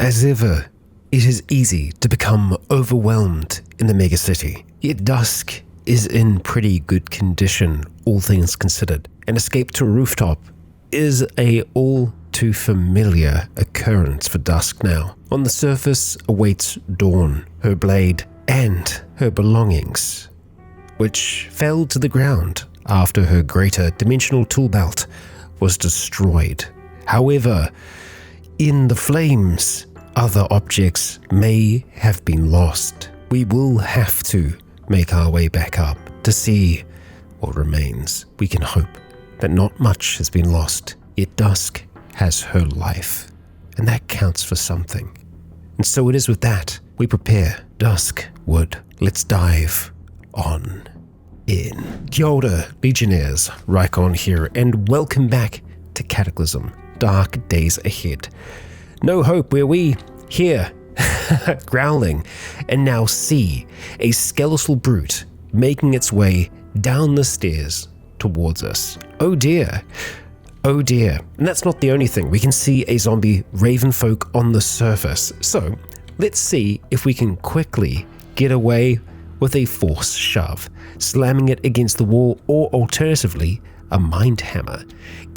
As ever, it is easy to become overwhelmed in the megacity. Yet Dusk is in pretty good condition, all things considered. An escape to a rooftop is a all too familiar occurrence for Dusk now. On the surface awaits Dawn, her blade and her belongings, which fell to the ground after her greater dimensional tool belt was destroyed. However, in the flames, other objects may have been lost. We will have to make our way back up to see what remains. We can hope that not much has been lost, yet Dusk has her life, and that counts for something. And so it is with that, we prepare Duskwood. Let's dive on in. Kia ora, Legionnaires, Rycon here, and welcome back to Cataclysm, Dark Days Ahead. No hope where we, here, growling, and now see a skeletal brute making its way down the stairs towards us. Oh dear. Oh dear. And that's not the only thing. We can see a zombie raven folk on the surface. So let's see if we can quickly get away with a force shove, slamming it against the wall, or alternatively, a mind hammer.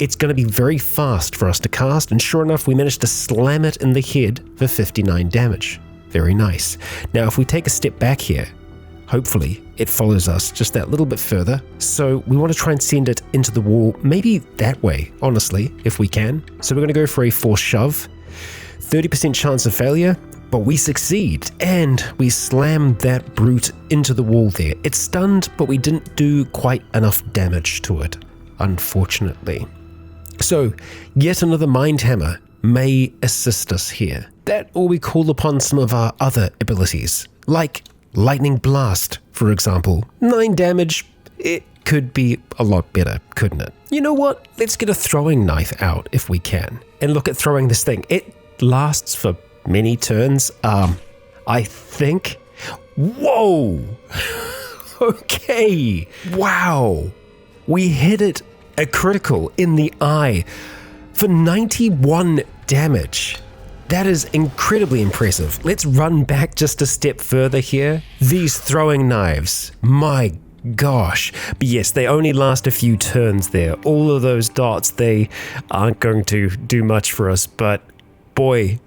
It's going to be very fast for us to cast, and sure enough, we managed to slam it in the head for 59 damage. Very nice. Now, if we take a step back here, hopefully it follows us just that little bit further. So we want to try and send it into the wall, maybe that way, honestly, if we can. So we're going to go for a force shove. 30% chance of failure, but we succeed, and we slam that brute into the wall there. It's stunned, but we didn't do quite enough damage to it, unfortunately. So yet another mind hammer may assist us here. That, or we call upon some of our other abilities, like lightning blast, for example. 9 damage, it could be a lot better, couldn't it? You know what? Let's get a throwing knife out if we can, and look at throwing this thing. It lasts for many turns, I think. Whoa! Okay, wow. We hit it a critical in the eye for 91 damage. That is incredibly impressive. Let's run back just a step further here. These throwing knives, my gosh. But yes, they only last a few turns there. All of those dots, they aren't going to do much for us, but boy,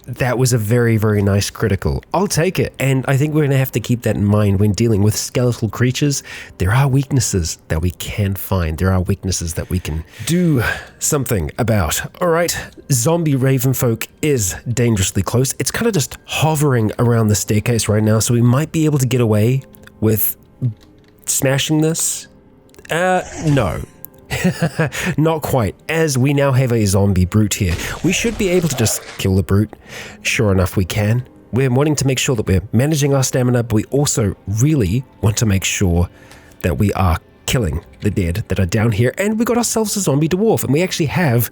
that was a very, very nice critical. I'll take it, and I think we're going to have to keep that in mind when dealing with skeletal creatures. There are weaknesses that we can find. There are weaknesses that we can do something about. All right, zombie raven folk is dangerously close. It's kind of just hovering around the staircase right now, so we might be able to get away with smashing this. No. Not quite, as we now have a zombie brute here. We should be able to just kill the brute. Sure enough, we can. We're wanting to make sure that we're managing our stamina, but we also really want to make sure that we are killing the dead that are down here. And we got ourselves a zombie dwarf, and we actually have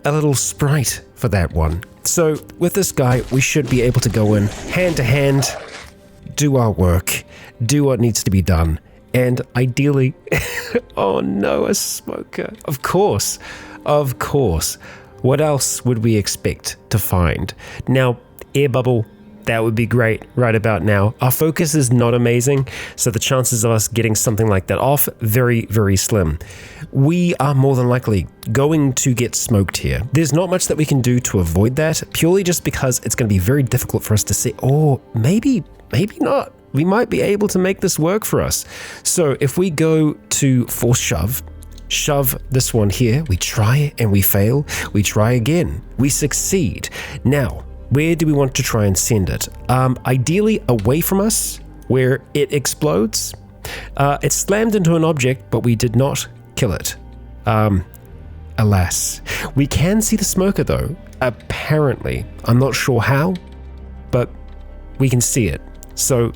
a little sprite for that one. So with this guy, we should be able to go in hand to hand, do our work, do what needs to be done. And ideally, oh no, a smoker. Of course. What else would we expect to find? Now, air bubble, that would be great right about now. Our focus is not amazing, so the chances of us getting something like that off, very, very slim. We are more than likely going to get smoked here. There's not much that we can do to avoid that, purely just because it's going to be very difficult for us to see. Or maybe not. We might be able to make this work for us. So if we go to force shove this one here, we try and we fail, we try again, we succeed. Now, where do we want to try and send it? Ideally away from us, where it explodes. It slammed into an object, but we did not kill it. Alas. We can see the smoker though, apparently. I'm not sure how, but we can see it. So,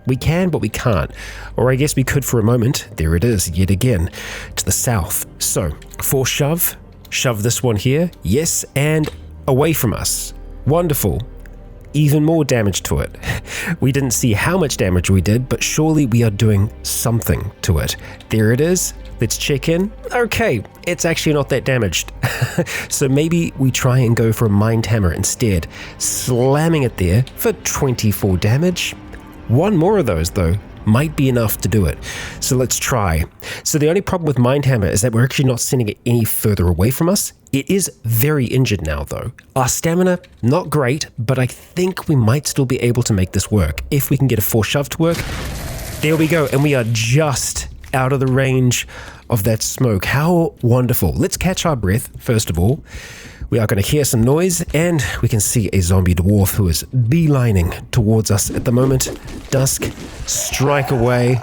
we can, but we can't. Or I guess we could for a moment. There it is, yet again, to the south. So, force shove this one here, yes, and away from us. Wonderful. even more damage to it. We didn't see how much damage we did, but surely we are doing something to it. There it is. Let's check in. Okay, it's actually not that damaged. So maybe we try and go for a Mind Hammer instead, slamming it there for 24 damage. One more of those though might be enough to do it. So let's try. So the only problem with Mind Hammer is that we're actually not sending it any further away from us. It is very injured now though. Our stamina, not great, but I think we might still be able to make this work if we can get a force shove to work. There we go, and we are just out of the range of that smoke. How wonderful. Let's catch our breath first of all. We are going to hear some noise, and we can see a zombie dwarf who is beelining towards us at the moment. Dusk, strike away.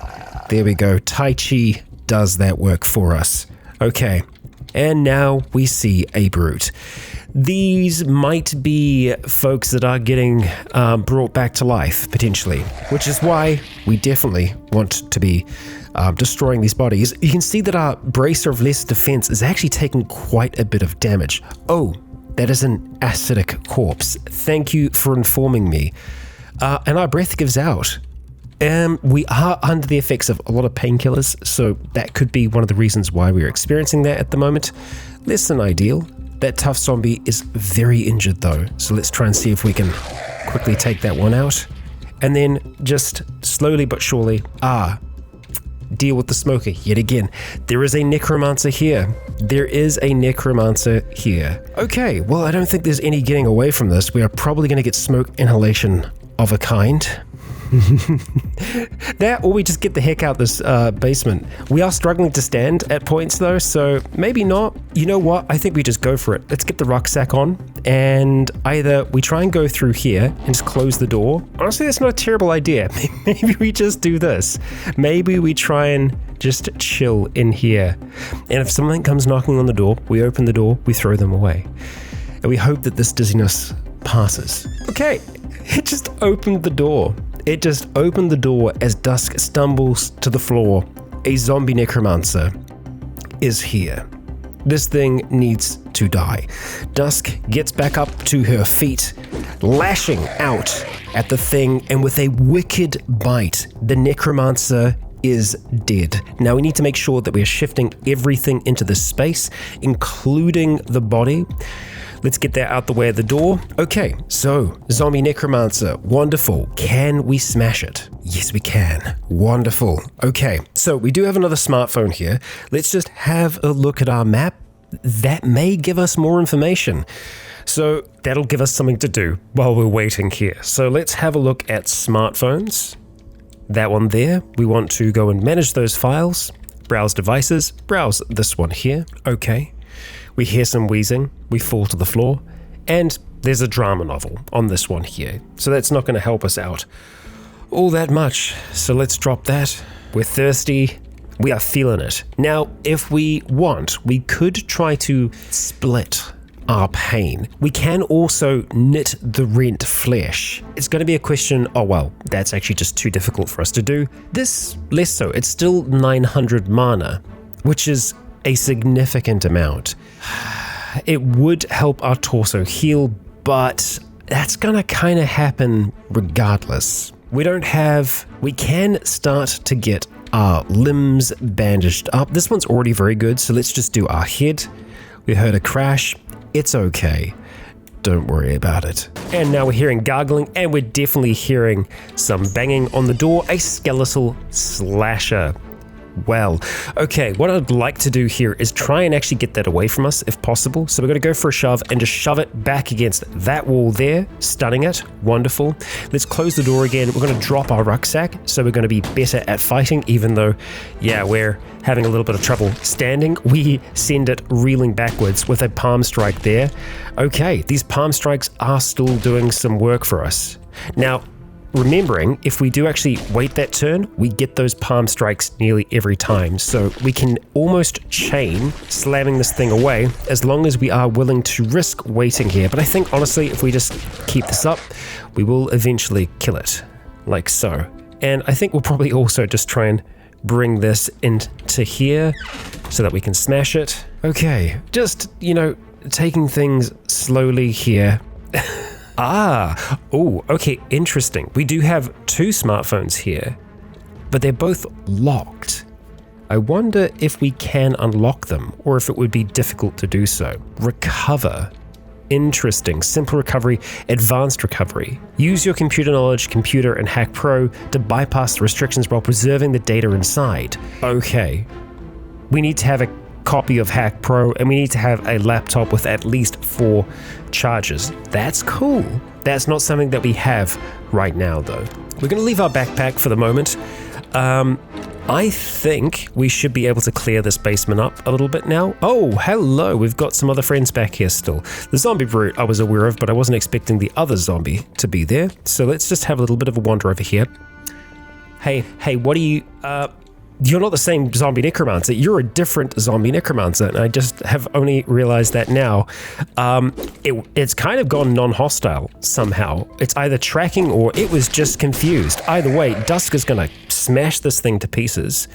There we go. Tai Chi does that work for us. Okay, and now we see a brute. These might be folks that are getting brought back to life, potentially, which is why we definitely want to be destroying these bodies. You can see that our bracer of less defense is actually taking quite a bit of damage. Oh, that is an acidic corpse. Thank you for informing me. And our breath gives out. We are under the effects of a lot of painkillers, so that could be one of the reasons why we're experiencing that at the moment. Less than ideal. That tough zombie is very injured though, so let's try and see if we can quickly take that one out. And then just slowly but surely, deal with the smoker yet again. There is a necromancer here. There is a necromancer here. Okay, well, I don't think there's any getting away from this. We are probably going to get smoke inhalation of a kind. That, or we just get the heck out this basement. We are struggling to stand at points though, so maybe not. You know what? I think we just go for it. Let's get the rucksack on, and either we try and go through here and just close the door. Honestly, that's not a terrible idea. Maybe we just do this. Maybe we try and just chill in here. And if something comes knocking on the door, we open the door, we throw them away. And we hope that this dizziness passes. Okay, it just opened the door. It just opened the door as Dusk stumbles to the floor. A zombie necromancer is here. This thing needs to die. Dusk gets back up to her feet, lashing out at the thing, and with a wicked bite, the necromancer is dead. Now we need to make sure that we are shifting everything into this space, including the body. Let's get that out the way of the door. Okay, so zombie necromancer, wonderful. Can we smash it? Yes, we can. Wonderful. Okay, so we do have another smartphone here. Let's just have a look at our map. That may give us more information. So that'll give us something to do while we're waiting here. So let's have a look at smartphones. That one there. We want to go and manage those files. Browse devices. Browse this one here. Okay. We hear some wheezing, we fall to the floor, and there's a drama novel on this one here. So that's not going to help us out all that much. So let's drop that. We're thirsty. We are feeling it. Now, if we want, we could try to split our pain. We can also knit the rent flesh. It's going to be a question, oh well, that's actually just too difficult for us to do. This, less so. It's still 900 mana, which is a significant amount. It would help our torso heal, but that's gonna kind of happen regardless. We can start to get our limbs bandaged up. This one's already very good, so let's just do our head. We heard a crash. It's okay. Don't worry about it. And now we're hearing gargling, and we're definitely hearing some banging on the door. A skeletal slasher. Well, okay, what I'd like to do here is try and actually get that away from us if possible. So we're going to go for a shove and just shove it back against that wall there, stunning it. Wonderful. Let's close the door again. We're going to drop our rucksack, so we're going to be better at fighting, even though, yeah, we're having a little bit of trouble standing. We send it reeling backwards with a palm strike there. Okay, these palm strikes are still doing some work for us. Now, remembering, if we do actually wait that turn, we get those palm strikes nearly every time. So we can almost chain slamming this thing away as long as we are willing to risk waiting here. But I think, honestly, if we just keep this up, we will eventually kill it, like so. And I think we'll probably also just try and bring this into here so that we can smash it. Okay, just, taking things slowly here. Oh, okay, interesting. We do have 2 smartphones here, but they're both locked. I wonder if we can unlock them, or if it would be difficult to do so. Recover. Interesting. Simple recovery, advanced recovery. Use your computer knowledge, computer, and Hack Pro to bypass the restrictions while preserving the data inside. Okay. We need to have a copy of Hack Pro, and we need to have a laptop with at least 4 chargers. That's cool. That's not something that we have right now, though. We're going to leave our backpack for the moment. I think we should be able to clear this basement up a little bit now. Oh, hello. We've got some other friends back here still. The zombie brute I was aware of, but I wasn't expecting the other zombie to be there. So let's just have a little bit of a wander over here. Hey, what are you... You're not the same zombie necromancer. You're a different zombie necromancer, and I just have only realized that now. It's kind of gone non-hostile somehow. It's either tracking or it was just confused. Either way, Dusk is gonna smash this thing to pieces.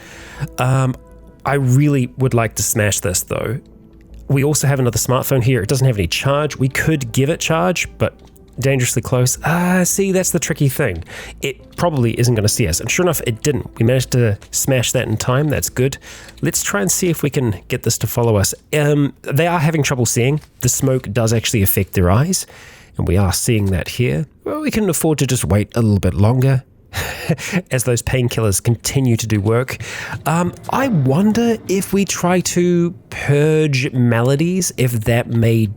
I really would like to smash this though. We also have another smartphone here. It doesn't have any charge. We could give it charge, but dangerously close. See, that's the tricky thing. It probably isn't going to see us. And sure enough, it didn't. We managed to smash that in time. That's good. Let's try and see if we can get this to follow us. They are having trouble seeing. The smoke does actually affect their eyes, and we are seeing that here. Well, we can afford to just wait a little bit longer as those painkillers continue to do work. I wonder if we try to purge maladies, if that may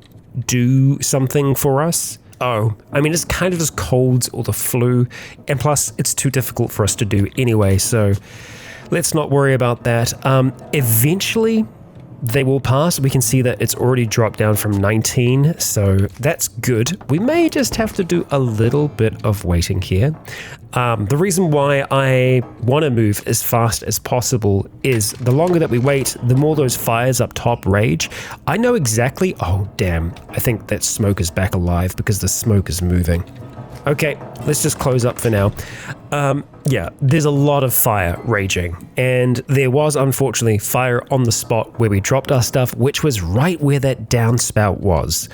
do something for us. Oh, I mean, it's kind of just colds or the flu, and plus it's too difficult for us to do anyway, so let's not worry about that. Eventually they will pass. We can see that it's already dropped down from 19, so that's good. We may just have to do a little bit of waiting here. The reason why I want to move as fast as possible is the longer that we wait, the more those fires up top rage. I know exactly... Oh, damn. I think that smoke is back alive because the smoke is moving. Okay, let's just close up for now. Yeah, there's a lot of fire raging, and there was unfortunately fire on the spot where we dropped our stuff, which was right where that downspout was.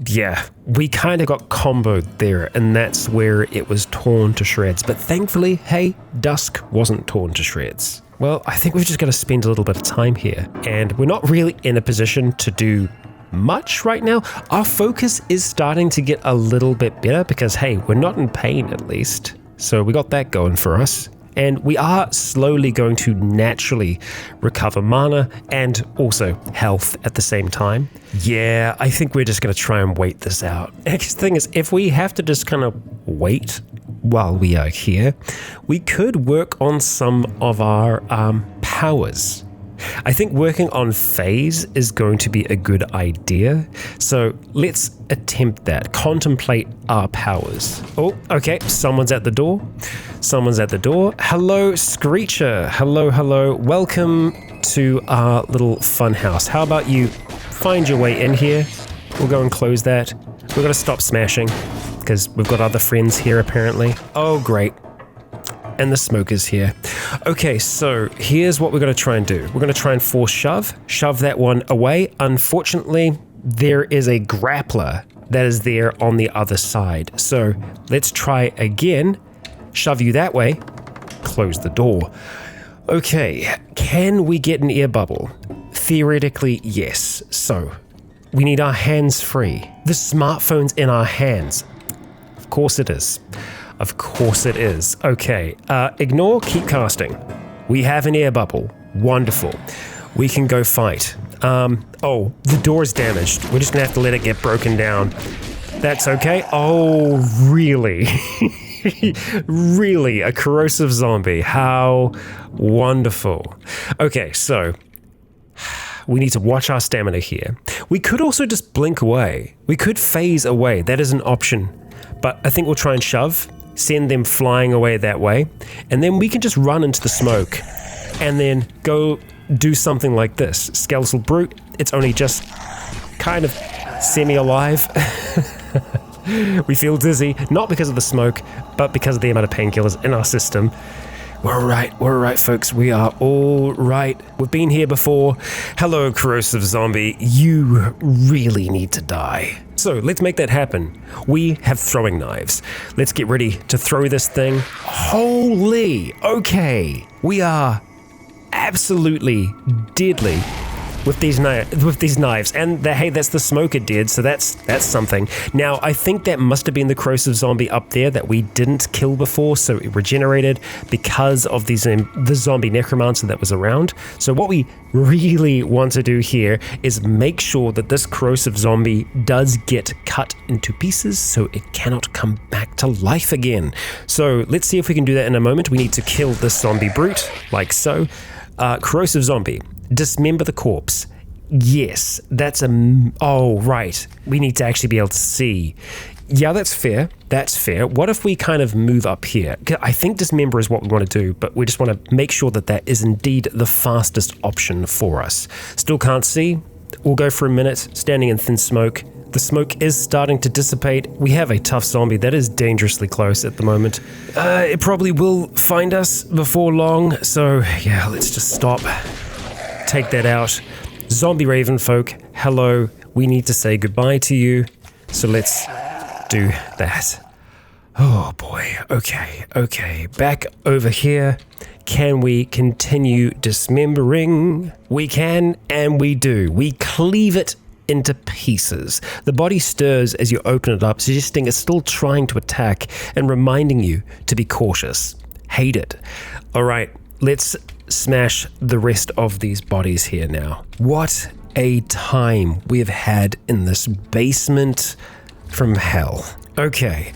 Yeah, we kind of got comboed there, and that's where it was torn to shreds. But thankfully, hey, Dusk wasn't torn to shreds. Well, I think we've just got to spend a little bit of time here, and we're not really in a position to do much right now. Our focus is starting to get a little bit better because, hey, we're not in pain at least. So we got that going for us. And we are slowly going to naturally recover mana and also health at the same time. Yeah, I think we're just going to try and wait this out. And the thing is, if we have to just kind of wait while we are here, we could work on some of our powers. I think working on phase is going to be a good idea. So let's attempt that. Contemplate our powers. Oh, okay. Someone's at the door. Someone's at the door. Hello, Screecher. Hello. Welcome to our little fun house. How about you find your way in here? We'll go and close that. We're going to stop smashing because we've got other friends here apparently. Oh, great. And the smoke is here. Okay, so here's what we're going to try and do. We're going to try and force shove that one away. Unfortunately, there is a grappler that is there on the other side. So let's try again. Shove you that way. Close the door. Okay, can we get an air bubble? Theoretically, yes. So we need our hands free. The smartphone's in our hands. Of course it is. Of course it is. Okay, ignore, keep casting. We have an air bubble. Wonderful. We can go fight. Oh, the door is damaged. We're just gonna have to let it get broken down. That's okay. Oh, really? Really? A corrosive zombie. How wonderful. Okay, so we need to watch our stamina here. We could also just blink away. We could phase away. That is an option. But I think we'll try and shove. Send them flying away that way, and then we can just run into the smoke and then go do something like this. Skeletal brute, it's only just kind of semi-alive. We feel dizzy, not because of the smoke, but because of the amount of painkillers in our system. We're all right, folks. We are all right. We've been here before. Hello, corrosive zombie. You really need to die. So let's make that happen. We have throwing knives. Let's get ready to throw this thing. Holy, okay. We are absolutely deadly with these knives, and hey, that's the smoker dead, so that's something. Now, I think that must have been the corrosive zombie up there that we didn't kill before, so it regenerated because of the zombie necromancer that was around. So what we really want to do here is make sure that this corrosive zombie does get cut into pieces so it cannot come back to life again. So let's see if we can do that in a moment. We need to kill this zombie brute, like so. Corrosive zombie. Dismember the corpse. Yes, that's oh, right. We need to actually be able to see. Yeah, that's fair. That's fair. What if we kind of move up here? I think dismember is what we want to do, but we just want to make sure that that is indeed the fastest option for us. Still can't see. We'll go for a minute, standing in thin smoke. The smoke is starting to dissipate. We have a tough zombie that is dangerously close at the moment. It probably will find us before long, so yeah, let's just stop. Take that out. Zombie raven folk, hello. We need to say goodbye to you, so let's do that. Oh boy, okay. Back over here. Can we continue dismembering? We can, and we do. We cleave it into pieces. The body stirs as you open it up, suggesting it's still trying to attack and reminding you to be cautious. Hate it. All right, let's smash the rest of these bodies here now. What a time we have had in this basement from hell. Okay.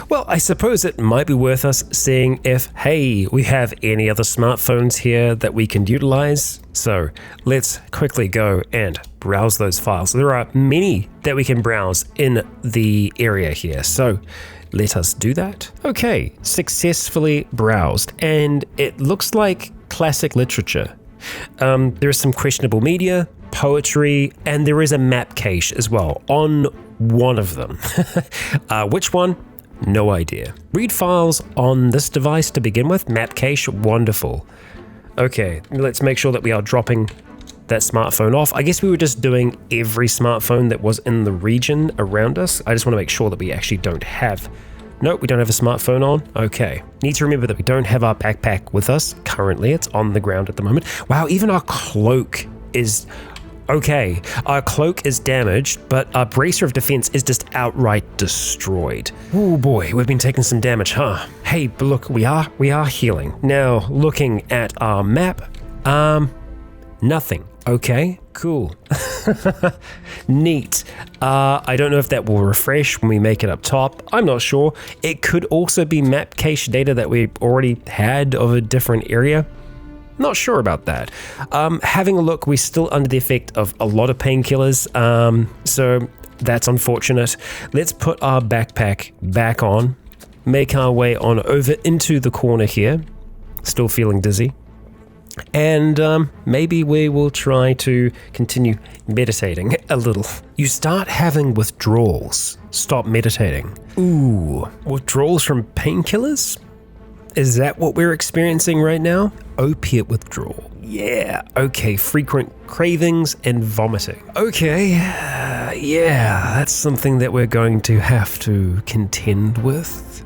Well, I suppose it might be worth us seeing if, hey, we have any other smartphones here that we can utilize. So let's quickly go and browse those files. There are many that we can browse in the area here. So let us do that. Okay, successfully browsed. And it looks like classic literature. There is some questionable media, poetry, and there is a map cache as well on one of them. Which one? No idea. Read files on this device to begin with. Map cache, wonderful. Okay, let's make sure that we are dropping that smartphone off. I guess we were just doing every smartphone that was in the region around us. I just want to make sure that we actually don't have... Nope, we don't have a smartphone on. Okay. Need to remember that we don't have our backpack with us currently. It's on the ground at the moment. Wow, even our cloak is... Okay, our cloak is damaged, but our bracer of defense is just outright destroyed. Oh boy, we've been taking some damage, huh? Hey, but look, we are healing. Now, looking at our map, nothing. Okay, cool. Neat. I don't know if that will refresh when we make it up top. I'm not sure. It could also be map cache data that we already had of a different area. Not sure about that. Having a look, we're still under the effect of a lot of painkillers, so that's unfortunate. Let's put our backpack back on, make our way on over into the corner here, still feeling dizzy, and maybe we will try to continue meditating a little. You start having withdrawals. Stop meditating. Ooh, withdrawals from painkillers? Is that what we're experiencing right now? Opiate withdrawal. Yeah, okay, frequent cravings and vomiting. Okay, yeah, that's something that we're going to have to contend with.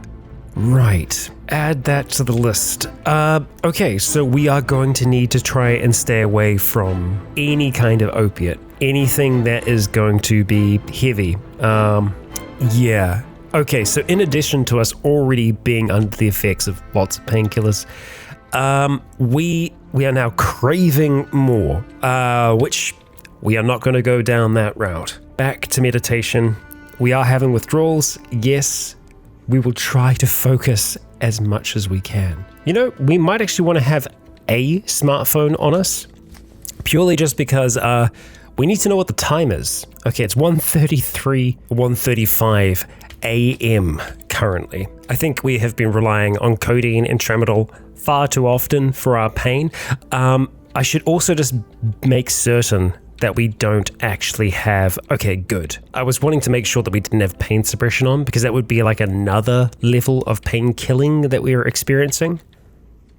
Right, add that to the list. Okay, so we are going to need to try and stay away from any kind of opiate. Anything that is going to be heavy. Yeah. Okay, so in addition to us already being under the effects of lots of painkillers, we are now craving more, which we are not going to go down that route. Back to meditation. We are having withdrawals. Yes, we will try to focus as much as we can. You know, we might actually want to have a smartphone on us, purely just because we need to know what the time is. Okay, it's 1:33, 1:35 a.m. currently. I think we have been relying on codeine and tramadol far too often for our pain. I should also just make certain that we don't actually have... Okay, good. I was wanting to make sure that we didn't have pain suppression on, because that would be like another level of pain killing that we are experiencing.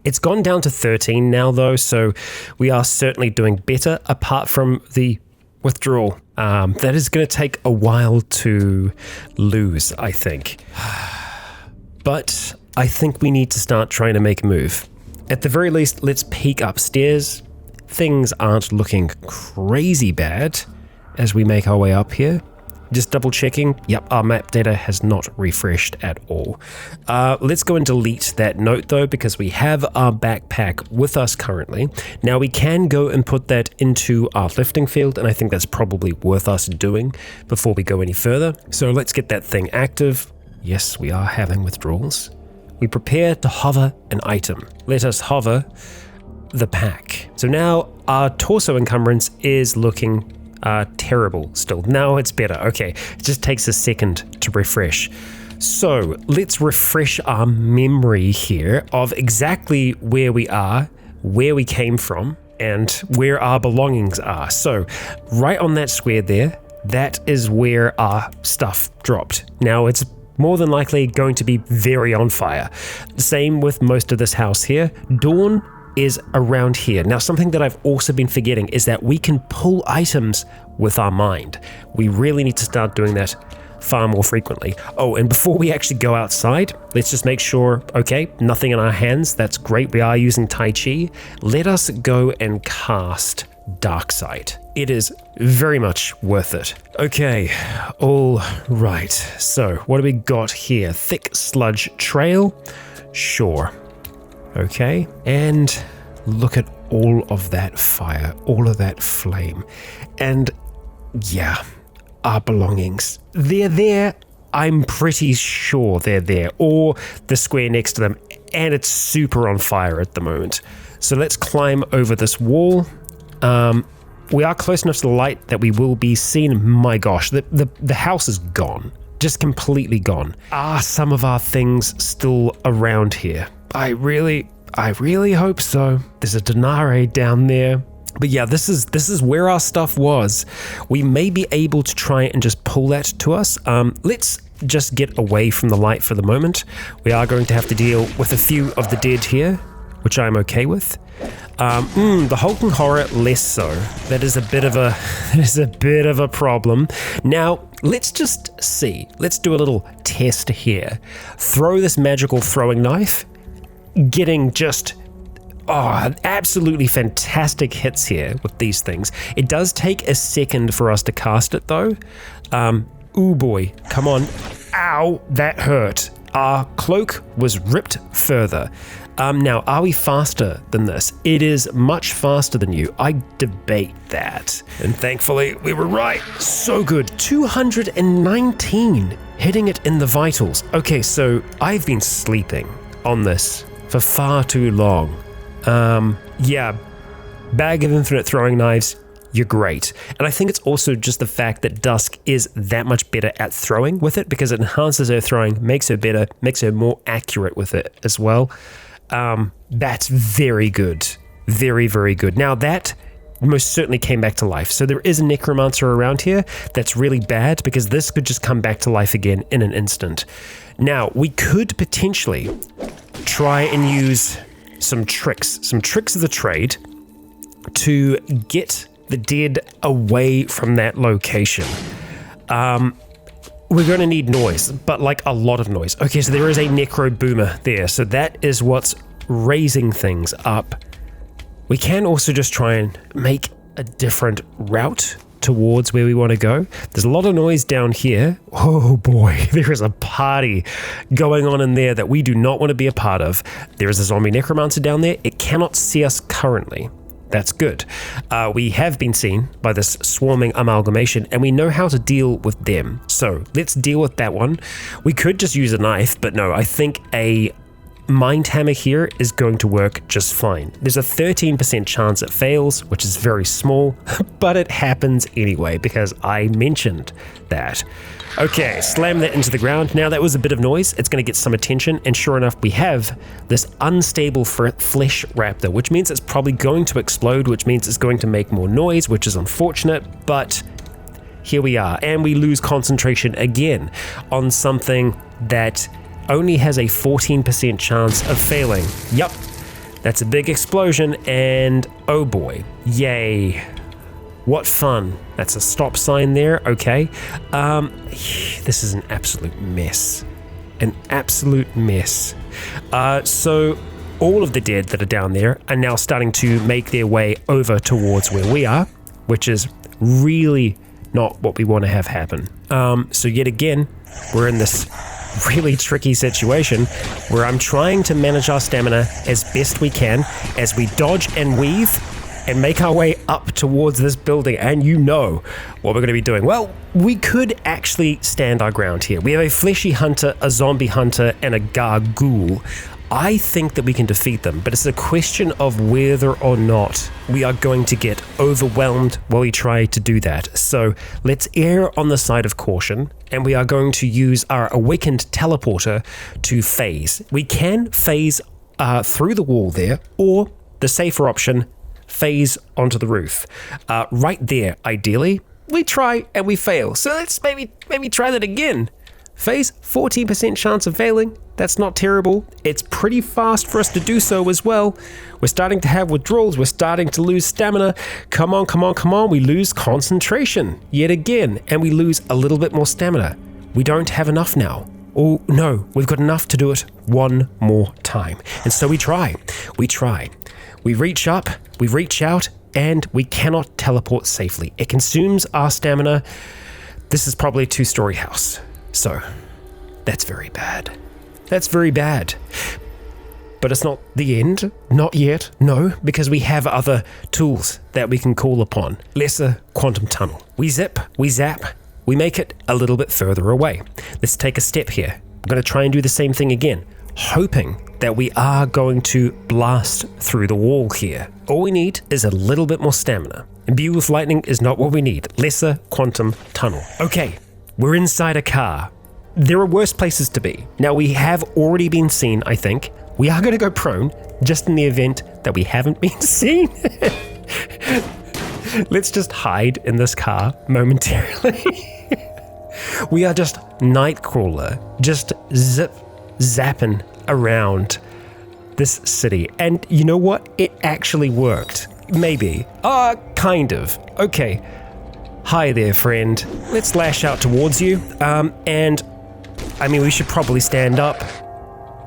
It's gone down to 13 now, though, so we are certainly doing better, apart from the withdrawal. That is going to take a while to lose, I think. But I think we need to start trying to make a move. At the very least, let's peek upstairs. Things aren't looking crazy bad as we make our way up here. Just double checking. Yep, our map data has not refreshed at all. Let's go and delete that note though, because we have our backpack with us currently. Now we can go and put that into our lifting field, and I think that's probably worth us doing before we go any further. So let's get that thing active. Yes, we are having withdrawals. We prepare to hover an item. Let us hover the pack. So now our torso encumbrance is looking terrible still. Now it's better. Okay, it just takes a second to refresh. So let's refresh our memory here of exactly where we are, where we came from, and where our belongings are. So right on that square there, that is where our stuff dropped. Now it's more than likely going to be very on fire. Same with most of this house here. Dawn is around here. Now, something that I've also been forgetting is that we can pull items with our mind. We really need to start doing that far more frequently. Oh, and before we actually go outside, let's just make sure, okay, nothing in our hands. That's great. We are using Tai Chi. Let us go and cast Dark Sight. It is very much worth it. Okay, all right. So what do we got here? Thick sludge trail. Sure. Okay, and look at all of that fire, all of that flame. And yeah, our belongings. They're there. I'm pretty sure they're there, or the square next to them, and it's super on fire at the moment. So let's climb over this wall. We are close enough to the light that we will be seen. My gosh, the house is gone. Just completely gone. Are some of our things still around here? I really hope so. There's a denare down there. But yeah, this is where our stuff was. We may be able to try and just pull that to us. Let's just get away from the light for the moment. We are going to have to deal with a few of the dead here, which I'm okay with. The hulking horror, less so. That is a bit of a problem. Now, let's just see. Let's do a little test here. Throw this magical throwing knife. Getting just absolutely fantastic hits here with these things. It does take a second for us to cast it though. Ooh boy, come on. Ow, that hurt. Our cloak was ripped further. Now, are we faster than this? It is much faster than you. I debate that. And thankfully, we were right. So good. 219, hitting it in the vitals. Okay, so I've been sleeping on this for far too long. Yeah, bag of infinite throwing knives, you're great. And I think it's also just the fact that Dusk is that much better at throwing with it, because it enhances her throwing, makes her better, makes her more accurate with it as well. That's very good. Very, very good. Now that most certainly came back to life. So there is a necromancer around here that's really bad, because this could just come back to life again in an instant. Now, we could potentially try and use some tricks of the trade to get the dead away from that location. We're going to need noise, but like a lot of noise. Okay, so there is a necro boomer there. So that is what's raising things up. We can also just try and make a different route towards where we want to go. There's a lot of noise down here. Oh boy, there is a party going on in there that we do not want to be a part of. There is a zombie necromancer down there. It cannot see us currently. That's good. We have been seen by this swarming amalgamation, and we know how to deal with them. So let's deal with that one. We could just use a knife, but no, I think a mind hammer here is going to work just fine. There's a 13% chance it fails, which is very small, but it happens anyway because I mentioned that. Okay, slam that into the ground. Now that was a bit of noise. It's going to get some attention, and sure enough, we have this unstable flesh raptor, which means it's probably going to explode, which means it's going to make more noise, which is unfortunate, but here we are, and we lose concentration again on something that only has a 14% chance of failing. Yup, That's a big explosion, and oh boy, yay. What fun. That's a stop sign there, okay. This is an absolute mess. An absolute mess. So all of the dead that are down there are now starting to make their way over towards where we are, which is really not what we want to have happen. So yet again, we're in this really tricky situation where I'm trying to manage our stamina as best we can as we dodge and weave and make our way up towards this building. And you know what we're going to be doing. Well, we could actually stand our ground here. We have a fleshy hunter, a zombie hunter, and a gargoyle. I think that we can defeat them, but it's a question of whether or not we are going to get overwhelmed while we try to do that. So let's err on the side of caution, and we are going to use our awakened teleporter to phase. We can phase through the wall there, or the safer option, phase onto the roof. Right there, ideally, we try and we fail. So let's maybe try that again. Phase, 14% chance of failing. That's not terrible. It's pretty fast for us to do so as well. We're starting to have withdrawals. We're starting to lose stamina. Come on, come on, come on. We lose concentration yet again, and we lose a little bit more stamina. We don't have enough now. Oh no, we've got enough to do it one more time. And so we try. We reach up, we reach out, and we cannot teleport safely. It consumes our stamina. This is probably a 2-story house. So, that's very bad. That's very bad. But it's not the end. Not yet. No, because we have other tools that we can call upon. Lesser quantum tunnel. We zip, we zap, we make it a little bit further away. Let's take a step here. I'm going to try and do the same thing again, hoping that we are going to blast through the wall here. All we need is a little bit more stamina. Imbue with lightning is not what we need. Lesser quantum tunnel. Okay. We're inside a car. There are worse places to be. Now, we have already been seen, I think. We are going to go prone, just in the event that we haven't been seen. Let's just hide in this car momentarily. We are just Nightcrawler, just zapping around this city. And you know what? It actually worked. Maybe. Kind of. Okay. Hi there, friend. Let's lash out towards you. And I mean, we should probably stand up,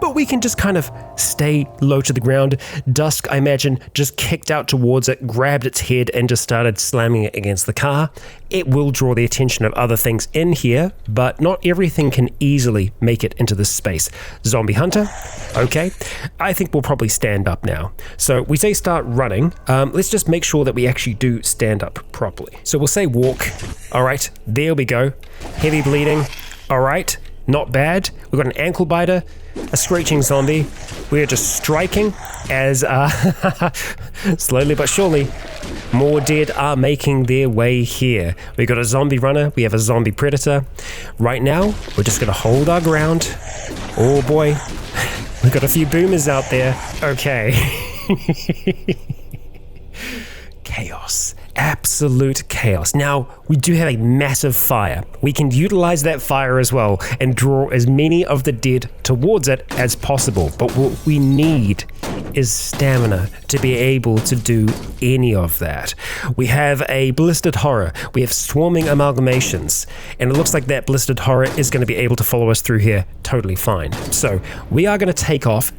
but we can just kind of stay low to the ground. Dusk, I imagine, just kicked out towards it, grabbed its head, and just started slamming it against the car. It will draw the attention of other things in here, but not everything can easily make it into this space. Zombie hunter, okay. I think we'll probably stand up now. So we say start running. Let's just make sure that we actually do stand up properly. So we'll say walk. All right, there we go. Heavy bleeding. All right. Not bad. We've got an ankle biter, a screeching zombie. We are just striking as slowly but surely more dead are making their way here. We've got a zombie runner. We have a zombie predator. Right now, we're just going to hold our ground. Oh boy. We've got a few boomers out there. Okay. Chaos. Absolute chaos. Now, we do have a massive fire. We can utilize that fire as well and draw as many of the dead towards it as possible. But what we need is stamina to be able to do any of that. We have a blistered horror. We have swarming amalgamations. And it looks like that blistered horror is going to be able to follow us through here totally fine. So we are going to take off.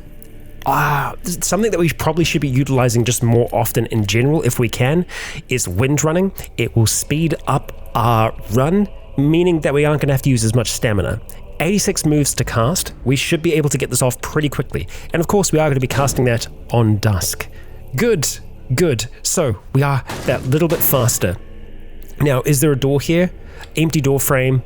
Something that we probably should be utilizing just more often in general, if we can, is wind running. It will speed up our run, meaning that we aren't going to have to use as much stamina. 86 moves to cast. We should be able to get this off pretty quickly. And of course, we are going to be casting that on Dusk. Good. So we are that little bit faster. Now, is there a door here? Empty door frame,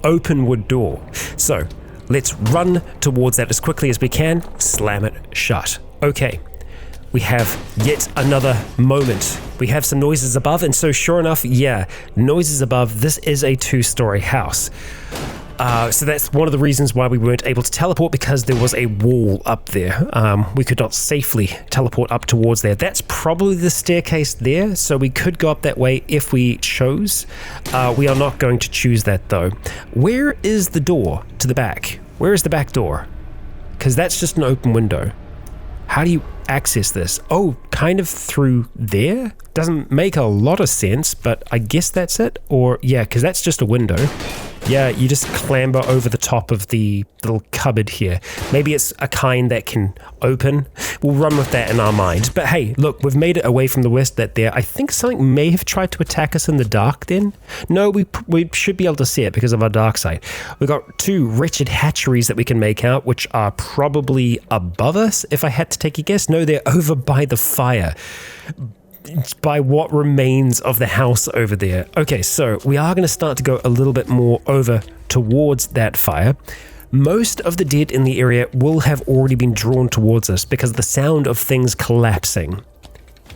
open wood door. So let's run towards that as quickly as we can, slam it shut. Okay, we have yet another moment. We have some noises above, and so sure enough, yeah, noises above. This is a 2-story house. So that's one of the reasons why we weren't able to teleport, because there was a wall up there. We could not safely teleport up towards there. That's probably the staircase there, so we could go up that way if we chose. We are not going to choose that though. Where is the door to the back? Where is the back door? Because that's just an open window. How do you... access this? Oh, kind of through there? Doesn't make a lot of sense, but I guess that's it. Or yeah, because that's just a window. Yeah, you just clamber over the top of the little cupboard here. Maybe it's a kind that can open. We'll run with that in our minds. But hey, look, we've made it away from the west that there. I think something may have tried to attack us in the dark then. No, we should be able to see it because of our dark sight. We've got 2 wretched hatcheries that we can make out, which are probably above us, if I had to take a guess. No, they're over by the fire. By what remains of the house over there. Okay, so we are going to start to go a little bit more over towards that fire. Most of the dead in the area will have already been drawn towards us because of the sound of things collapsing.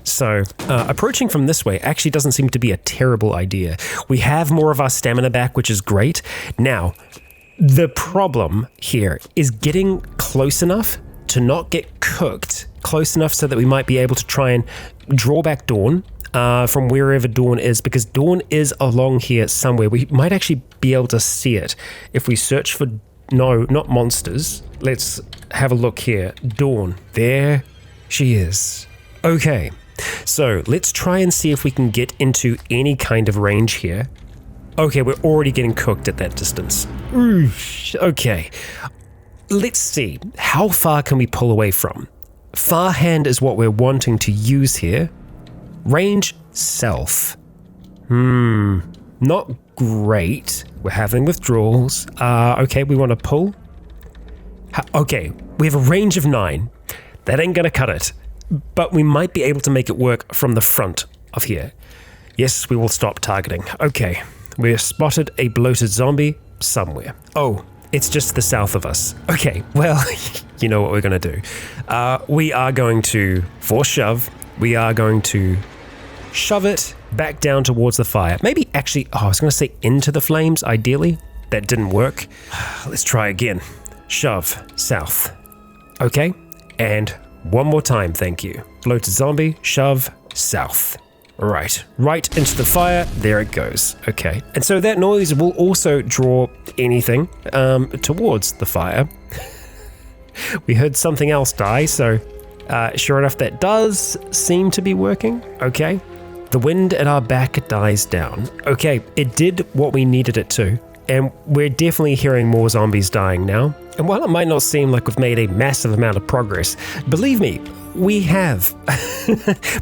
So approaching from this way actually doesn't seem to be a terrible idea. We have more of our stamina back, which is great. Now, the problem here is getting close enough to not get cooked, close enough so that we might be able to try and draw back Dawn from wherever Dawn is, because Dawn is along here somewhere. We might actually be able to see it if we search for, no, not monsters. Let's have a look here. Dawn, there she is. Okay, so let's try and see if we can get into any kind of range here. Okay, we're already getting cooked at that distance. Okay, let's see. How far can we pull away from? Far hand is what we're wanting to use here. Range, self. Not great. We're having withdrawals. Okay, we want to pull. Okay, we have a range of 9. That ain't gonna cut it. But we might be able to make it work from the front of here. Yes, we will stop targeting. Okay, we've spotted a bloated zombie somewhere. Oh, it's just to the south of us. Okay, well, you know what we're going to do. We are going to force shove. We are going to shove it back down towards the fire. Maybe actually, I was going to say into the flames, ideally. That didn't work. Let's try again. Shove south. Okay, and one more time, thank you. Bloated zombie, shove south. Right into the fire. There it goes. Okay. And so that noise will also draw anything towards the fire. We heard something else die, so sure enough, that does seem to be working. Okay. The wind at our back dies down. Okay, it did what we needed it to. And we're definitely hearing more zombies dying now. And while it might not seem like we've made a massive amount of progress, believe me, we have.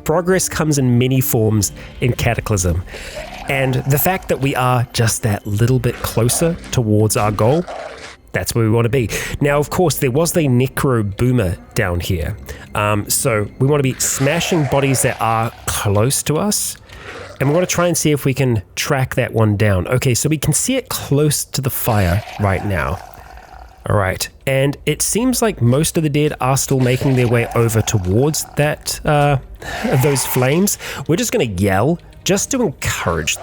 Progress comes in many forms in Cataclysm. And the fact that we are just that little bit closer towards our goal, that's where we want to be. Now, of course, there was the necro boomer down here. So we want to be smashing bodies that are close to us. And we want to try and see if we can track that one down. Okay, so we can see it close to the fire right now. All right, and it seems like most of the dead are still making their way over towards that those flames. We're just going to yell just to encourage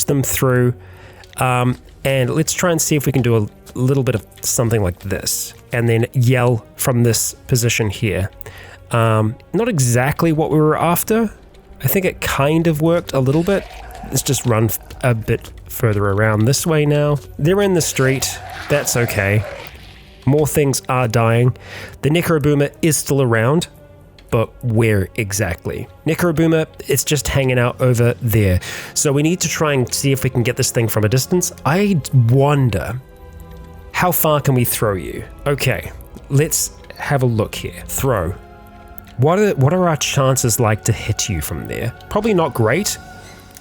them through. And let's try and see if we can do a little bit of something like this, and then yell from this position here. Not exactly what we were after. I think it kind of worked a little bit. Let's just run a bit further around this way now. They're in the street. That's okay. More things are dying. The Necroboomer is still around, but where exactly? Necroboomer, it's just hanging out over there. So we need to try and see if we can get this thing from a distance. I wonder, how far can we throw you? Okay, let's have a look here. Throw. What are our chances like to hit you from there? Probably not great.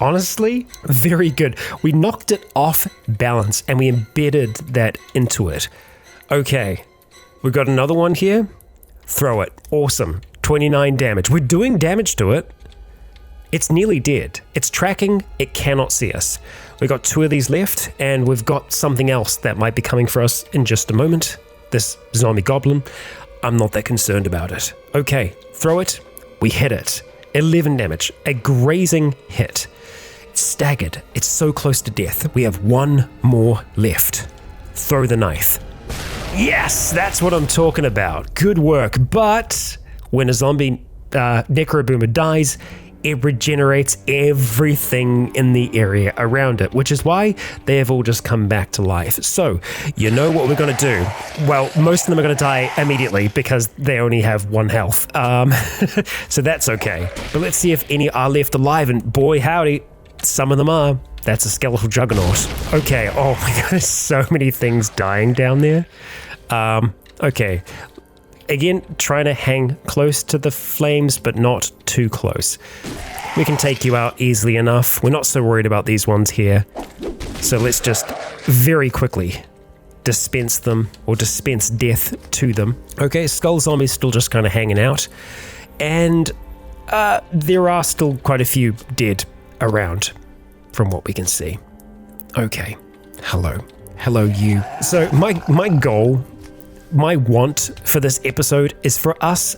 Honestly, very good. We knocked it off balance and we embedded that into it. Okay, we've got another one here. Throw it. Awesome. 29 damage. We're doing damage to it. It's nearly dead. It's tracking. It cannot see us. We've got 2 of these left, and we've got something else that might be coming for us in just a moment. This zombie goblin. I'm not that concerned about it. Okay, throw it. We hit it. 11 damage. A grazing hit. It's staggered. It's so close to death. We have 1 more left. Throw the knife. Yes, that's what I'm talking about. Good work. But when a zombie necroboomer dies, it regenerates everything in the area around it, which is why they have all just come back to life. So, you know what we're going to do? Well, most of them are going to die immediately because they only have 1 health. So that's okay. But let's see if any are left alive, and boy howdy, some of them are. That's a skeletal juggernaut. Okay, oh my goodness, so many things dying down there. Okay. Again, trying to hang close to the flames, but not too close. We can take you out easily enough. We're not so worried about these ones here. So let's just very quickly dispense them, or dispense death to them. Okay, Skull Zombie's still just kind of hanging out. And there are still quite a few dead around, from what we can see. Okay, hello you. So my goal, my want for this episode is for us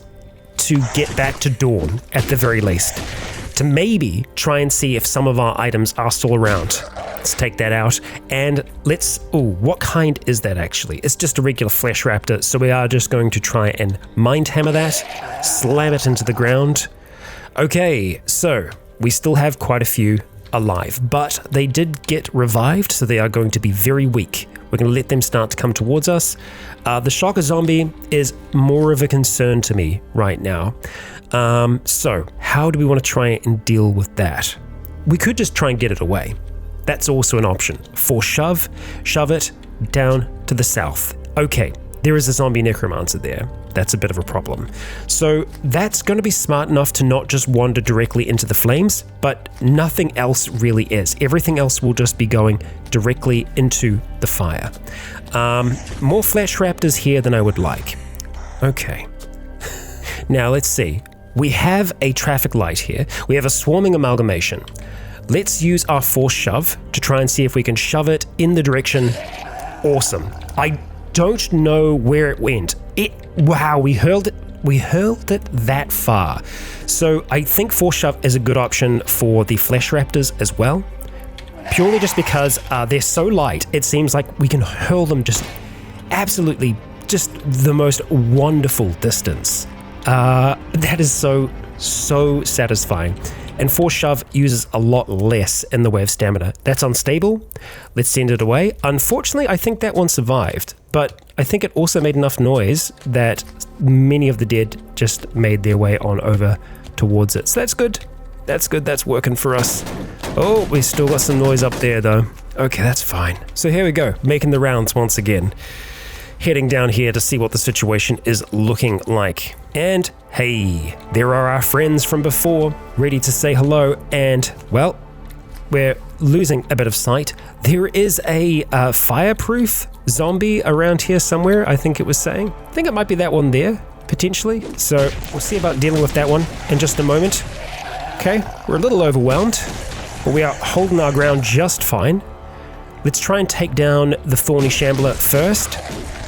to get back to dawn at the very least, to maybe try and see if some of our items are still around. Let's take that out, and what kind is that actually? It's just a regular flesh raptor, so we are just going to try and mind hammer that, slam it into the ground. Okay, so we still have quite a few alive, but they did get revived, so they are going to be very weak. We're going to let them start to come towards us. The shocker zombie is more of a concern to me right now. So how do we want to try and deal with that? We could just try and get it away. That's also an option. Shove it down to the south. Okay, there is a zombie necromancer there. That's a bit of a problem. So that's going to be smart enough to not just wander directly into the flames, but nothing else really is. Everything else will just be going directly into the fire. More flesh raptors here than I would like. Okay. Now let's see. We have a traffic light here. We have a swarming amalgamation. Let's use our force shove to try and see if we can shove it in the direction. Awesome. I don't know where it went. Wow, we hurled it that far. So I think force shove is a good option for the flesh raptors as well, purely just because they're so light. It seems like we can hurl them just absolutely just the most wonderful distance. That is so satisfying. And force shove uses a lot less in the way of stamina. That's unstable. Let's send it away. Unfortunately, I think that one survived, but I think it also made enough noise that many of the dead just made their way on over towards it. So that's good. That's good. That's working for us. Oh, we still got some noise up there though. Okay, that's fine. So here we go, making the rounds once again. Heading down here to see what the situation is looking like. And hey, there are our friends from before, ready to say hello, and well, we're losing a bit of sight. There is a fireproof zombie around here somewhere, I think it was saying. I think it might be that one there, potentially. So we'll see about dealing with that one in just a moment. Okay, we're a little overwhelmed, but we are holding our ground just fine. Let's try and take down the thorny shambler first,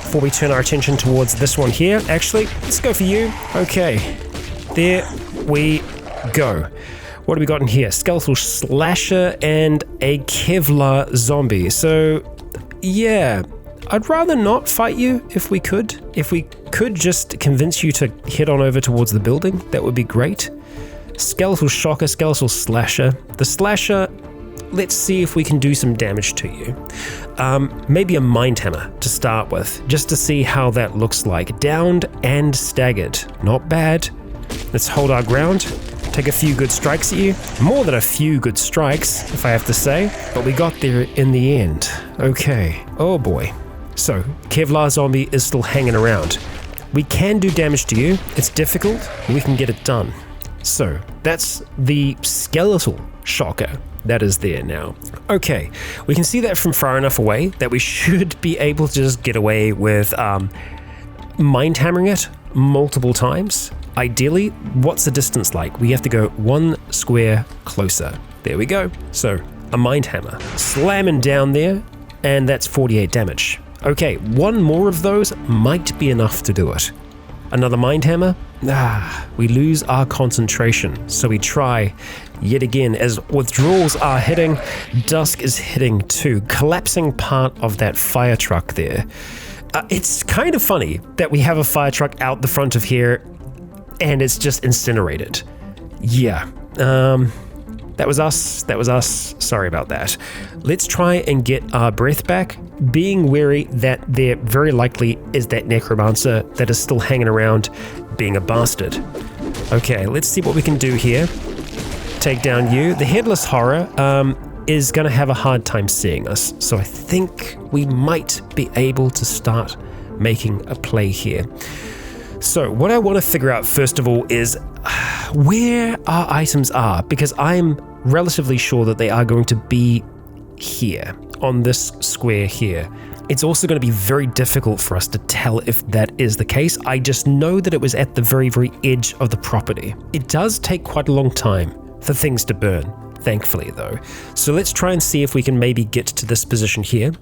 before we turn our attention towards this one here. Actually, let's go for you. Okay, there we go. What have we got in here? Skeletal slasher and a Kevlar zombie. So, yeah, I'd rather not fight you if we could. If we could just convince you to head on over towards the building, that would be great. Skeletal shocker, skeletal slasher. The slasher, let's see if we can do some damage to you. Maybe a mind hammer to start with, just to see how that looks like. Downed and staggered. Not bad. Let's hold our ground. Take a few good strikes at you. More than a few good strikes, if I have to say. But we got there in the end. Okay. Oh boy. So, Kevlar zombie is still hanging around. We can do damage to you. It's difficult, but we can get it done. So, that's the skeletal shocker that is there now. Okay, we can see that from far enough away that we should be able to just get away with mind hammering it multiple times. Ideally, what's the distance like? We have to go 1 square closer. There we go. So, a mind hammer. Slamming down there, and that's 48 damage. Okay, 1 more of those might be enough to do it. Another mind hammer. We lose our concentration, so we try yet again. As withdrawals are hitting, Dusk is hitting too, collapsing part of that fire truck there. It's kind of funny that we have a fire truck out the front of here and it's just incinerated. Yeah, That was us. Sorry about that. Let's try and get our breath back, being wary that there very likely is that necromancer that is still hanging around being a bastard. Okay, let's see what we can do here. Take down you. The headless horror is going to have a hard time seeing us, so I think we might be able to start making a play here. So what I want to figure out first of all is where our items are, because I'm relatively sure that they are going to be here, on this square here. It's also going to be very difficult for us to tell if that is the case. I just know that it was at the very, very edge of the property. It does take quite a long time for things to burn, thankfully though. So let's try and see if we can maybe get to this position here.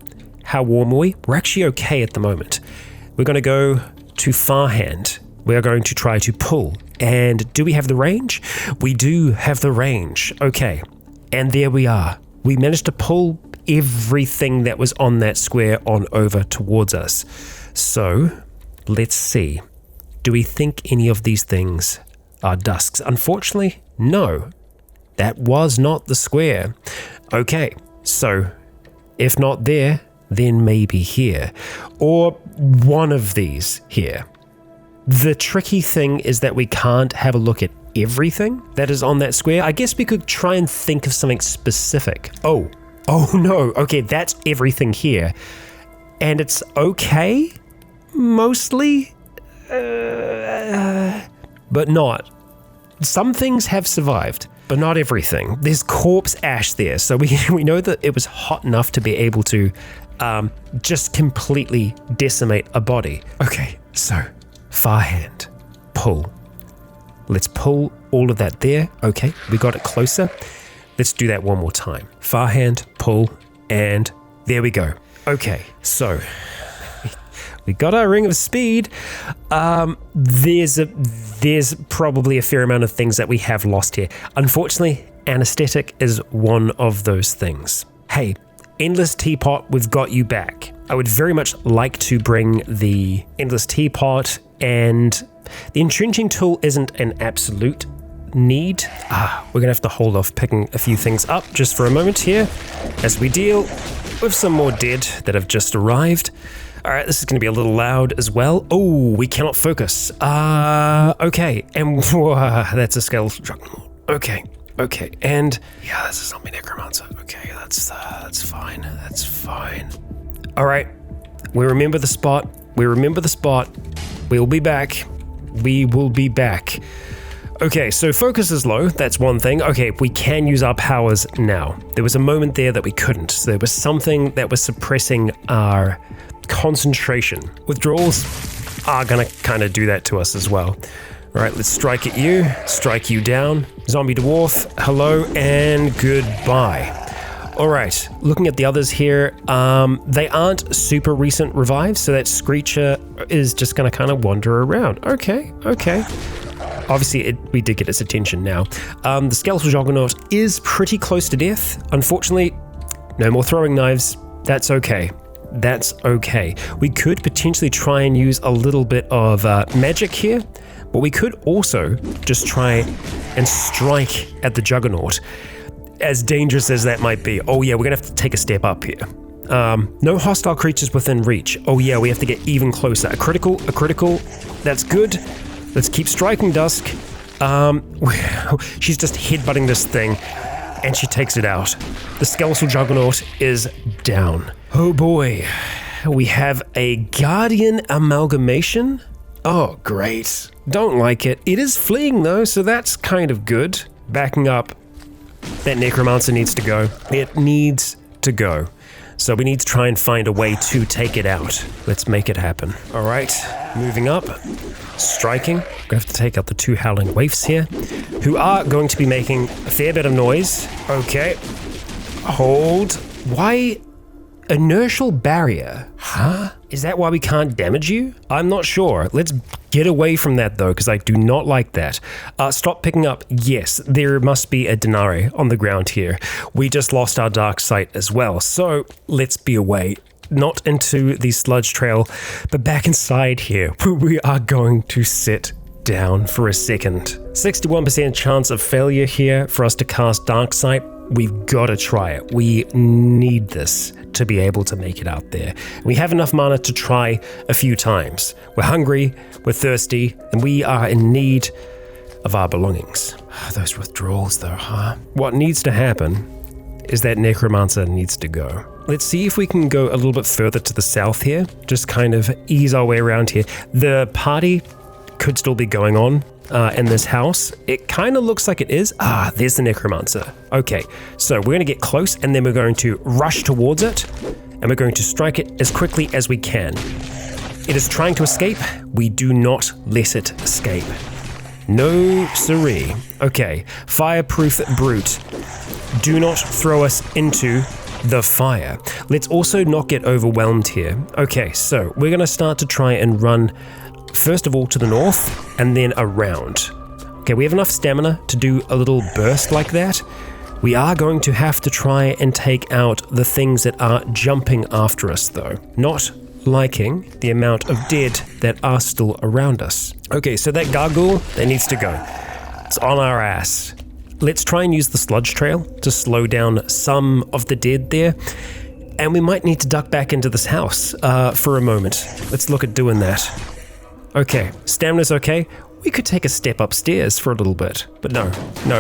How warm are we? We're actually okay at the moment. We're going to go to far hand. We are going to try to pull. And do we have the range? We do have the range. Okay. And there we are. We managed to pull everything that was on that square on over towards us. So let's see. Do we think any of these things are Dusks? Unfortunately, no. That was not the square. Okay. So if not there, then maybe here. Or one of these here. The tricky thing is that we can't have a look at everything that is on that square. I guess we could try and think of something specific. Oh no. Okay, that's everything here. And it's okay, mostly, but not. Some things have survived, but not everything. There's corpse ash there, so we know that it was hot enough to be able to just completely decimate a body. Okay, so far hand, pull. Let's pull all of that there. Okay, we got it closer. Let's do that one more time. Far hand, pull, and there we go. Okay, so we got our ring of speed. There's probably a fair amount of things that we have lost here. Unfortunately, anesthetic is one of those things. Hey, Endless Teapot, we've got you back. I would very much like to bring the Endless Teapot, and the entrenching tool isn't an absolute need. We're gonna have to hold off picking a few things up just for a moment here as we deal with some more dead that have just arrived. All right, this is gonna be a little loud as well. Oh, we cannot focus. Okay, and that's a skeletal juggernaut. Okay, and yeah, that's a zombie necromancer. Okay, that's fine. That's fine. All right, we remember the spot. We'll be back. We will be back. Okay, so focus is low. That's one thing. Okay, we can use our powers now. There was a moment there that we couldn't. So there was something that was suppressing our concentration. Withdrawals are gonna kind of do that to us as well. All right, let's strike at you, strike you down. Zombie dwarf, hello and goodbye. All right, looking at the others here, they aren't super recent revives, so that Screecher is just gonna kind of wander around. Okay. Obviously, we did get its attention now. The skeletal juggernaut is pretty close to death. Unfortunately, no more throwing knives. That's okay. We could potentially try and use a little bit of magic here, but we could also just try and strike at the juggernaut, as dangerous as that might be. Oh yeah, we're gonna have to take a step up here. No hostile creatures within reach. Oh yeah, we have to get even closer. A critical, that's good. Let's keep striking, Dusk. She's just headbutting this thing, and she takes it out. The skeletal juggernaut is down. Oh boy, we have a guardian amalgamation. Oh, great. Don't like it. It is fleeing though, so that's kind of good. Backing up. That necromancer needs to go. It needs to go. So we need to try and find a way to take it out. Let's make it happen. All right, moving up, striking. We're gonna have to take out the two howling waifs here, who are going to be making a fair bit of noise. Okay, hold. Why? Inertial barrier? Huh? Is that why we can't damage you? I'm not sure. Let's get away from that though, because I do not like that. Stop picking up. Yes, there must be a Denari on the ground here. We just lost our dark sight as well, so let's be away. Not into the sludge trail, but back inside here, where we are going to sit down for a second. 61% chance of failure here for us to cast Dark Sight. We've got to try it. We need this to be able to make it out there. We have enough mana to try a few times. We're hungry, we're thirsty, and we are in need of our belongings. Those withdrawals though, huh? What needs to happen is that necromancer needs to go. Let's see if we can go a little bit further to the south here, just kind of ease our way around here. The party could still be going on in this house. It kind of looks like it is. There's the necromancer. Okay, so we're going to get close and then we're going to rush towards it and we're going to strike it as quickly as we can. It is trying to escape. We do not let it escape. No siree. Okay, fireproof brute. Do not throw us into the fire. Let's also not get overwhelmed here. Okay, so we're going to start to try and run first of all to the north and then around. Okay, we have enough stamina to do a little burst like that. We are going to have to try and take out the things that are jumping after us though. Not liking the amount of dead that are still around us. Okay, so that gargoyle, that needs to go. It's on our ass. Let's try and use the sludge trail to slow down some of the dead there. And we might need to duck back into this house for a moment. Let's look at doing that. Okay, stamina's okay. We could take a step upstairs for a little bit, but no,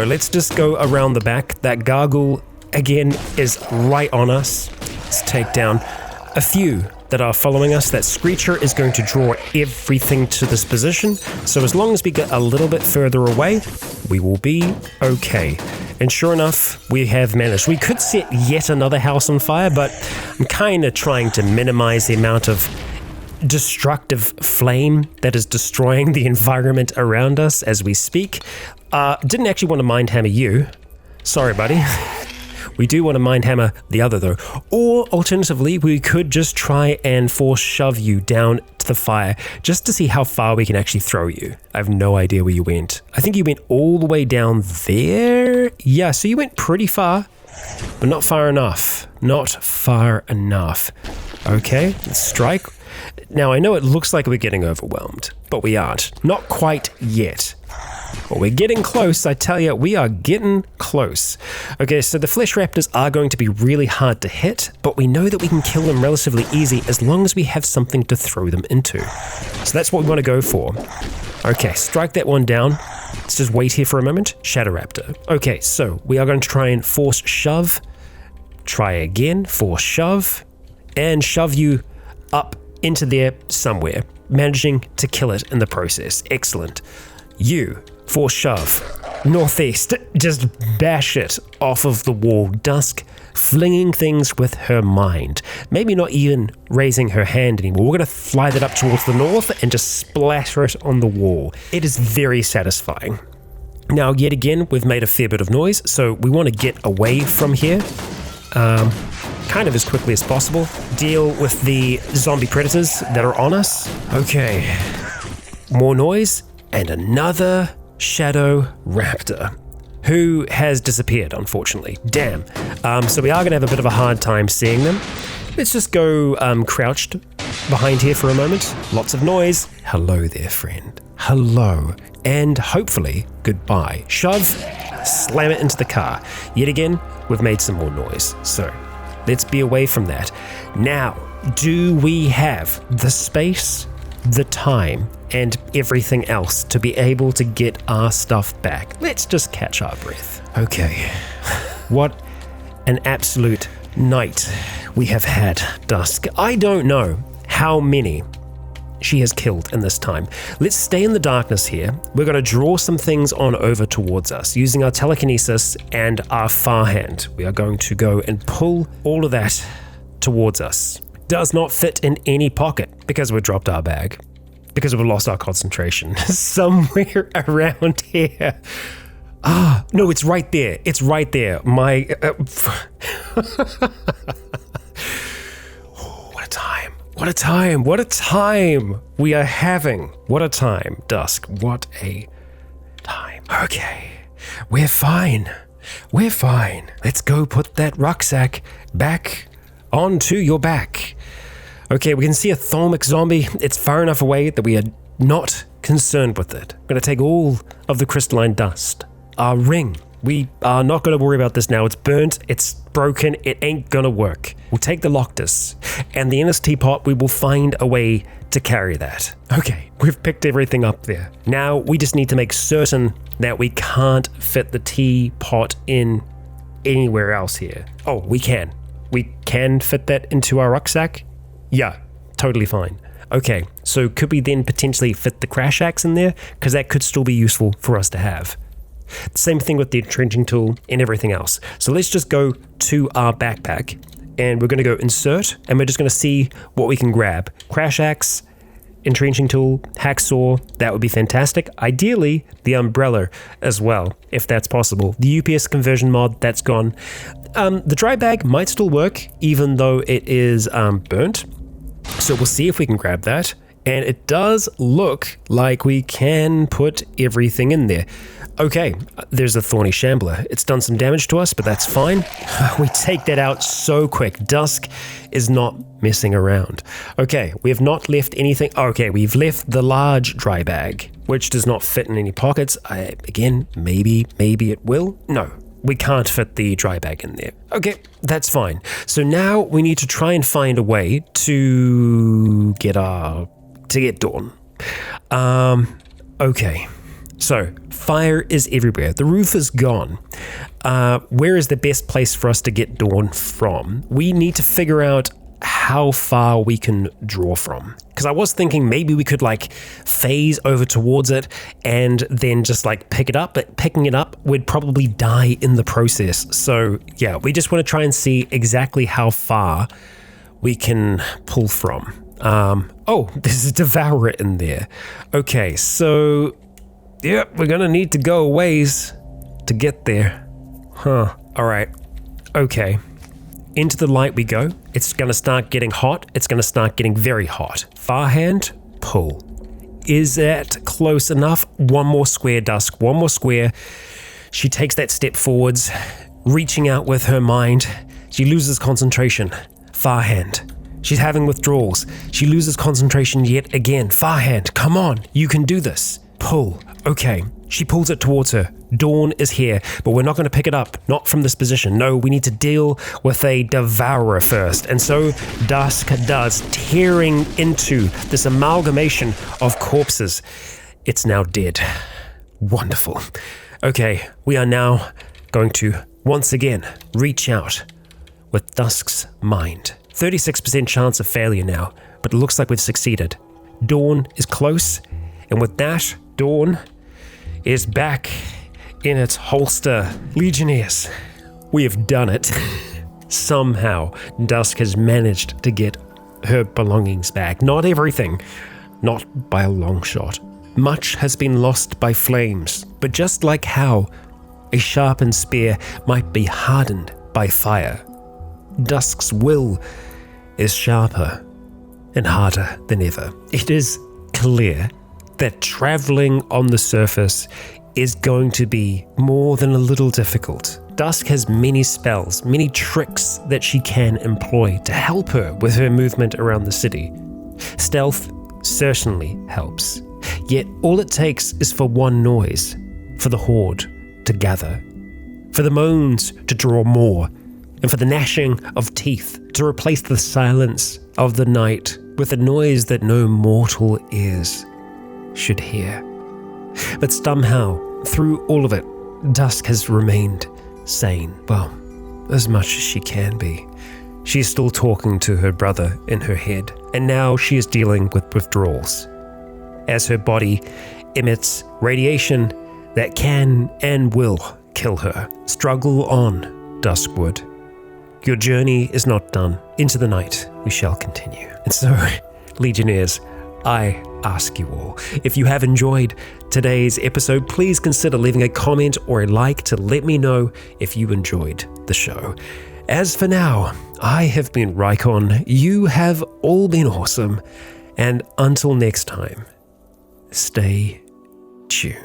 let's just go around the back. That gargoyle, again, is right on us. Let's take down a few that are following us. That screecher is going to draw everything to this position. So as long as we get a little bit further away, we will be okay. And sure enough, we have managed. We could set yet another house on fire, but I'm kind of trying to minimize the amount of destructive flame that is destroying the environment around us as we speak. Didn't actually want to mind hammer you. Sorry, buddy. We do want to mind hammer the other though. Or alternatively, we could just try and force shove you down to the fire just to see how far we can actually throw you. I have no idea where you went. I think you went all the way down there. Yeah, so you went pretty far, but not far enough. Not far enough. Okay, let's strike. Now, I know it looks like we're getting overwhelmed, but we aren't. Not quite yet. But we're getting close, I tell you, we are getting close. Okay, so the flesh raptors are going to be really hard to hit, but we know that we can kill them relatively easy as long as we have something to throw them into. So that's what we want to go for. Okay, strike that one down. Let's just wait here for a moment. Shadow Raptor. Okay, so we are going to try and force shove. Try again, force shove. And shove you up into there somewhere, managing to kill it in the process. Excellent. You, force shove, northeast, just bash it off of the wall. Dusk, flinging things with her mind. Maybe not even raising her hand anymore. We're going to fly that up towards the north and just splatter it on the wall. It is very satisfying. Now, yet again, we've made a fair bit of noise, so we want to get away from here. Kind of as quickly as possible. Deal with the zombie predators that are on us. Okay. More noise and another shadow raptor who has disappeared, unfortunately. Damn. So we are going to have a bit of a hard time seeing them. Let's just go crouched behind here for a moment. Lots of noise. Hello there, friend. Hello. And hopefully, goodbye. Shove, slam it into the car. Yet again, we've made some more noise. So let's be away from that. Now, do we have the space, the time, and everything else to be able to get our stuff back? Let's just catch our breath. Okay. What an absolute night we have had, Dusk. I don't know how many she has killed in this time. Let's stay in the darkness here. We're going to draw some things on over towards us using our telekinesis and our far hand. We are going to go and pull all of that towards us. Does not fit in any pocket because we've dropped our bag, because we've lost our concentration somewhere around here. No, it's right there. It's right there. My what a time. What a time, what a time we are having. What a time, Dusk, what a time. Okay, we're fine. We're fine. Let's go put that rucksack back onto your back. Okay, we can see a thalmic zombie. It's far enough away that we are not concerned with it. I'm going to take all of the crystalline dust. Our ring. We are not going to worry about this now. It's burnt. It's broken. It ain't going to work. We'll take the Loctus and the Innis teapot. We will find a way to carry that. Okay, we've picked everything up there. Now we just need to make certain that we can't fit the teapot in anywhere else here. Oh, we can. We can fit that into our rucksack? Yeah, totally fine. Okay, so could we then potentially fit the crash axe in there? Because that could still be useful for us to have. Same thing with the entrenching tool and everything else. So let's just go to our backpack and we're going to go insert and we're just going to see what we can grab. Crash axe, entrenching tool, hacksaw, that would be fantastic. Ideally, the umbrella as well, if that's possible. The UPS conversion mod, that's gone. The dry bag might still work even though it is burnt. So we'll see if we can grab that. And it does look like we can put everything in there. Okay, there's a thorny shambler. It's done some damage to us, but that's fine. We take that out so quick. Dusk is not messing around. Okay, we have not left anything. Okay, we've left the large dry bag, which does not fit in any pockets. Again, maybe it will. No, we can't fit the dry bag in there. Okay, that's fine. So now we need to try and find a way to get Dawn. Okay. So, fire is everywhere. The roof is gone. Where is the best place for us to get Dawn from? We need to figure out how far we can draw from. Because I was thinking maybe we could phase over towards it and then just pick it up. But picking it up would probably die in the process. So yeah, we just want to try and see exactly how far we can pull from. Oh, there's a devourer in there. Okay, so... yeah, we're gonna need to go a ways to get there. Huh. Alright. Okay. Into the light we go. It's gonna start getting hot. It's gonna start getting very hot. Far hand, pull. Is that close enough? One more square, Dusk. One more square. She takes that step forwards, reaching out with her mind. She loses concentration. Far hand. She's having withdrawals. She loses concentration yet again. Far hand, come on. You can do this. Pull. Okay, she pulls it towards her. Dawn is here, but we're not going to pick it up. Not from this position. No, we need to deal with a devourer first. And so Dusk does, tearing into this amalgamation of corpses. It's now dead. Wonderful. Okay, we are now going to once again reach out with Dusk's mind. 36% chance of failure now, but it looks like we've succeeded. Dawn is close, and with that, Dawn is back in its holster. Legionnaires, we have done it. Somehow, Dusk has managed to get her belongings back. Not everything, not by a long shot. Much has been lost by flames, but just like how a sharpened spear might be hardened by fire, Dusk's will is sharper and harder than ever. It is clear that traveling on the surface is going to be more than a little difficult. Dusk has many spells, many tricks that she can employ to help her with her movement around the city. Stealth certainly helps, yet all it takes is for one noise, for the horde to gather, for the moans to draw more, and for the gnashing of teeth to replace the silence of the night with a noise that no mortal ears should hear. But somehow, through all of it, Dusk has remained sane. Well, as much as she can be. She's still talking to her brother in her head, and now she is dealing with withdrawals, as her body emits radiation that can and will kill her. Struggle on, Duskwood. Your journey is not done. Into the night we shall continue. And so, Legionnaires, I ask you all, if you have enjoyed today's episode, please consider leaving a comment or a like to let me know if you enjoyed the show. As for now, I have been Rycon, you have all been awesome, and until next time, stay tuned.